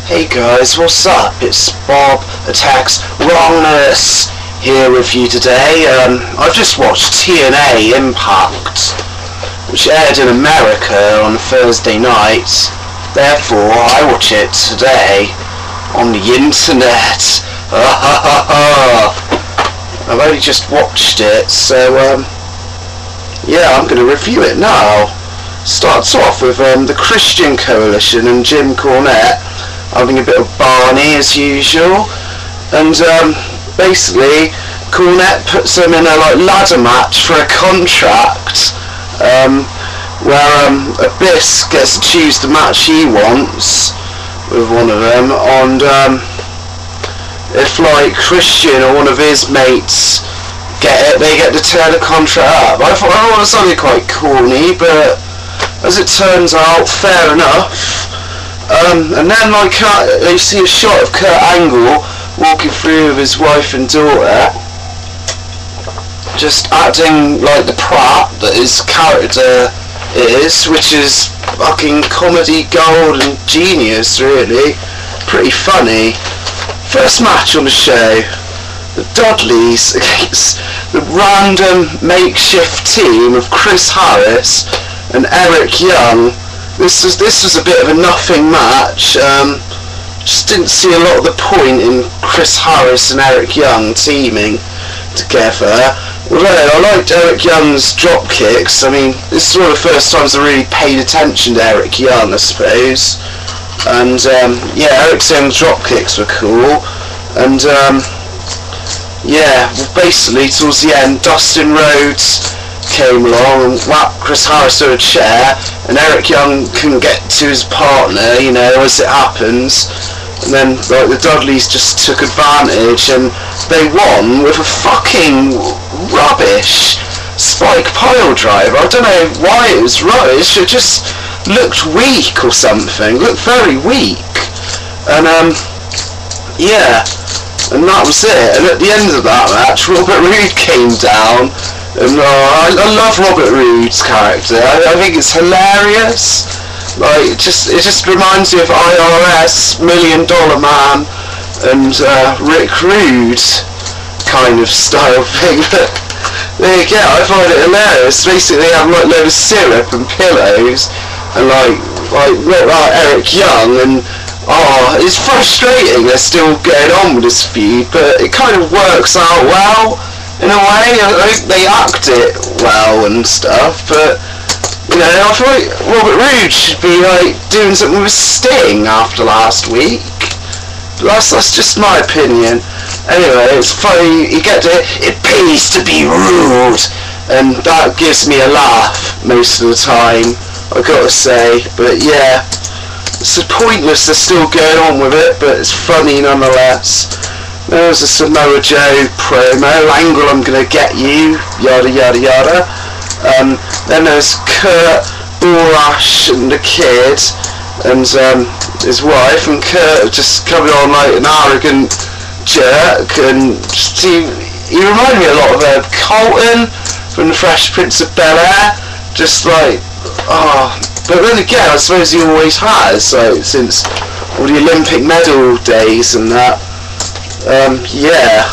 Hey guys, what's up? It's Bob, Attax, Wrongness here with you today. I've just watched TNA Impact, which aired in America on Thursday night. Therefore, I watch it today on the internet. I've only just watched it, so yeah, I'm going to review it now. Starts off with the Christian Coalition and Jim Cornette having a bit of Barney as usual, and basically Cornette puts him in a ladder match for a contract, where Abyss gets to choose the match he wants with one of them, and if Christian or one of his mates get it, they get to tear the contract up. I thought it was something quite corny, but as it turns out, fair enough. And then you see a shot of Kurt Angle walking through with his wife and daughter, just acting like the prat that his character is, which is fucking comedy gold and genius, really. Pretty funny. First match on the show, the Dudleys against the random makeshift team of Chris Harris and Eric Young. This was a bit of a nothing match. Just didn't see a lot of the point in Chris Harris and Eric Young teaming together. Although I liked Eric Young's drop kicks. I mean, this is one of the first times I really paid attention to Eric Young, I suppose. And yeah, Eric Young's drop kicks were cool. And yeah, basically towards the end, Dustin Rhodes came along and whacked Chris Harris to a chair, and Eric Young couldn't get to his partner, you know, as it happens, and then the Dudleys just took advantage and they won with a fucking rubbish spike pile driver. I don't know why it was rubbish, it just looked weak or something, looked very weak, and yeah, and that was it. And at the end of that match, Robert Roode came down. And I love Robert Roode's character. I think it's hilarious. Like, it just reminds me of IRS, $1 Million Man, and Rick Rude kind of style thing. But there you go. I find it hilarious. Basically, they have a load of syrup and pillows, and like Eric Young, and it's frustrating. They're still going on with this feud, but it kind of works out well. In a way, I think they act it well and stuff, but, you know, I feel like Robert Roode should be, doing something with Sting after last week. But that's just my opinion. Anyway, it's funny, you get to, it pays to be rude, and that gives me a laugh most of the time, I've got to say. But yeah, it's pointless, they're still going on with it, but it's funny nonetheless. There was a Samoa Joe promo, Angle, I'm gonna get you, yada yada yada. Then there's Kurt, Borash and the kid, and his wife, and Kurt just coming on like an arrogant jerk, and just, he reminded me a lot of Colton from the Fresh Prince of Bel-Air, just like, but then again, I suppose he always has, since all the Olympic medal days and that. Yeah.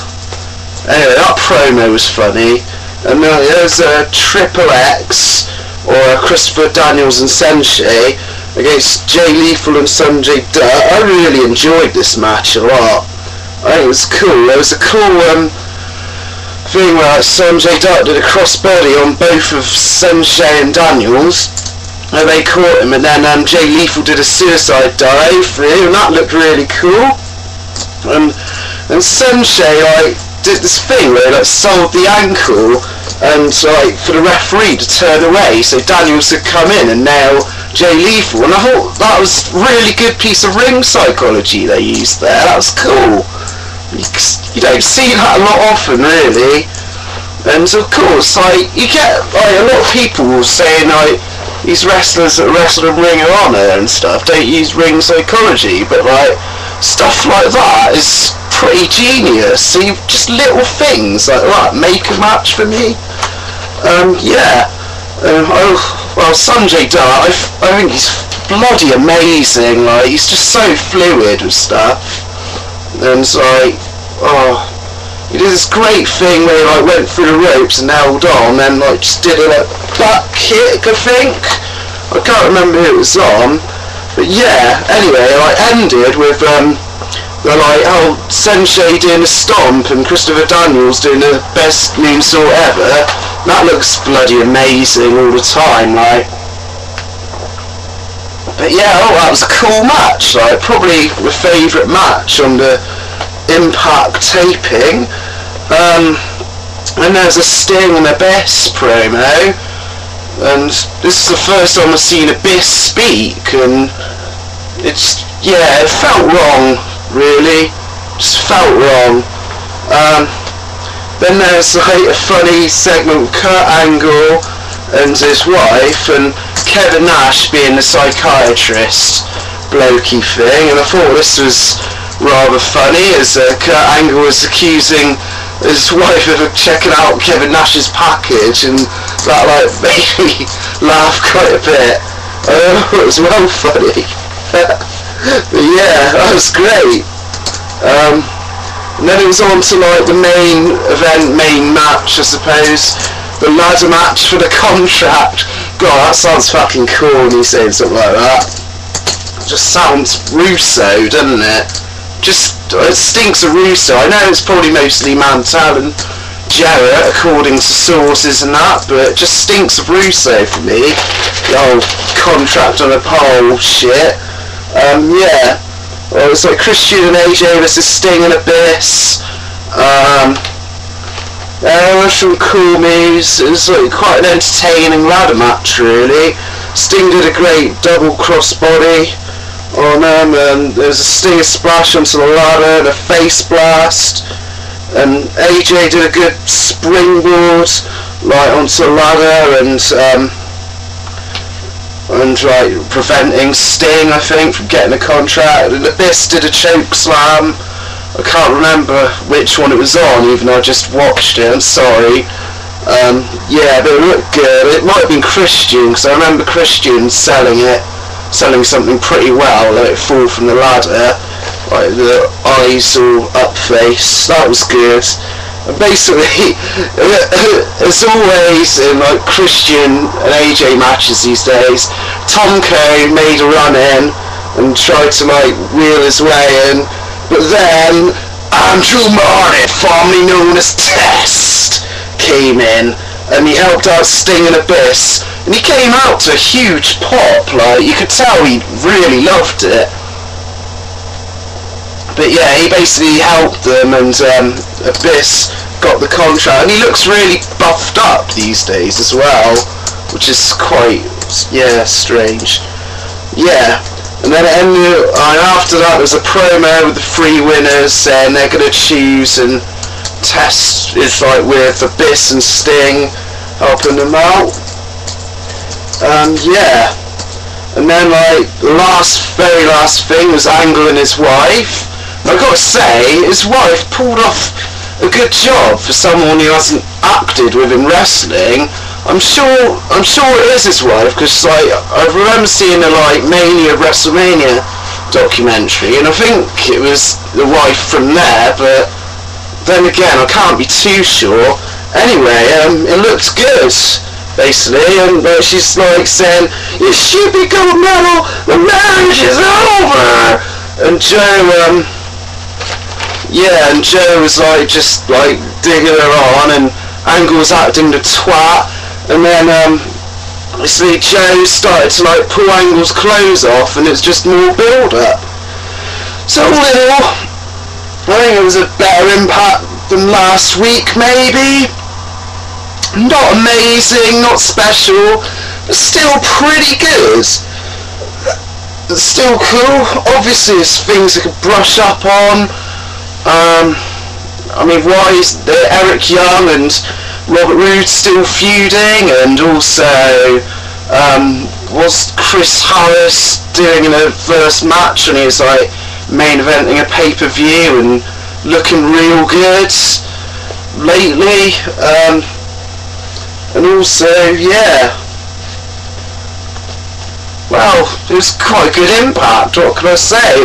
Anyway, that promo was funny. And there's a Triple X, or Christopher Daniels and Sensei, against Jay Lethal and Sanjay Dutt. I really enjoyed this match a lot. I think it was cool. There was a cool thing where Sanjay Dutt did a crossbody on both of Sensei and Daniels, and they caught him, and then Jay Lethal did a suicide dive through, and that looked really cool. And Sensei did this thing where he sold the ankle, and for the referee to turn away so Daniels could come in and nail Jay Lethal, and I thought that was a really good piece of ring psychology they used there. That was cool. You don't see that a lot often, really. And of course, you get a lot of people saying these wrestlers that wrestle in Ring of Honor and stuff don't use ring psychology, but stuff like that is pretty genius. See, just little things like that make a match for me. Yeah. well, Sanjay Dutt, I think he's bloody amazing. Like, he's just so fluid with stuff, and it's like, oh, he did this great thing where he like went through the ropes and held on, and like just did a like butt kick, I think. I can't remember who it was on, but yeah. Anyway, I like, ended with the like, oh, Sensei doing a stomp and Christopher Daniels doing the best moonsault ever. That looks bloody amazing all the time, like. But yeah, oh, that was a cool match. Like, probably my favourite match on the Impact taping. And there's a Sting and Abyss promo, and this is the first time I've seen Abyss speak, and it's, yeah, it felt wrong, really, just felt wrong. Then there's like a funny segment with Kurt Angle and his wife, and Kevin Nash being the psychiatrist blokey thing, and I thought this was rather funny, as Kurt Angle was accusing his wife of checking out Kevin Nash's package, and that like made me laugh quite a bit. It was well funny. But yeah, that was great. And then it was on to like the main event, main match, I suppose, the ladder match for the contract. God, that sounds fucking cool when you say something like that. It just sounds Russo, doesn't it? Just, it stinks of Russo. I know it's probably mostly Mantel and Jarrett, according to sources and that, but it just stinks of Russo for me. The old contract on a pole shit. Yeah. Well, it's like Christian and AJ versus Sting and Abyss. There were some cool moves. It was like quite an entertaining ladder match, really. Sting did a great double crossbody on him, and there was a Stinger splash onto the ladder and a face blast, and AJ did a good springboard like onto the ladder, and like preventing Sting, I think, from getting a contract. And Abyss did a choke slam. I can't remember which one it was on, even though I just watched it, I'm sorry. Yeah, but it looked good. It might have been Christian, because I remember Christian selling something pretty well, like fall from the ladder, like the eyes all up face. That was good. And basically, as always in like Christian and AJ matches these days, Tomko made a run in and tried to like wheel his way in, but then Andrew Martin, formerly known as Test, came in and he helped out Sting and Abyss, and he came out to a huge pop. Like, you could tell he really loved it. But yeah, he basically helped them, and Abyss got the contract, and he looks really buffed up these days as well, which is quite, yeah, strange. Yeah. And then after that there was a promo with the three winners saying they're going to choose, and Test is like with Abyss and Sting helping them out. Yeah. And then like the very last thing was Angle and his wife. And I've got to say, his wife pulled off a good job for someone who hasn't acted within wrestling. I'm sure it is his wife, because like I remember seeing a like Mania WrestleMania documentary, and I think it was the wife from there, but then again I can't be too sure. Anyway, it looks good basically, and she's like saying, "You should be gold medal, the marriage is over," and Joe yeah, and Joe was like just like digging her on, and Angle was acting the twat. And then, obviously Joe started to like pull Angle's clothes off, and it's just more build-up. So all in all, I think it was a better Impact than last week, maybe. Not amazing, not special, but still pretty good. It's still cool. Obviously there's things I could brush up on. I mean, why is Eric Young and Robert Roode still feuding, and also was Chris Harris doing in a first match, and he was like main eventing a pay-per-view and looking real good lately, and also, yeah, well, it was quite a good impact, what can I say?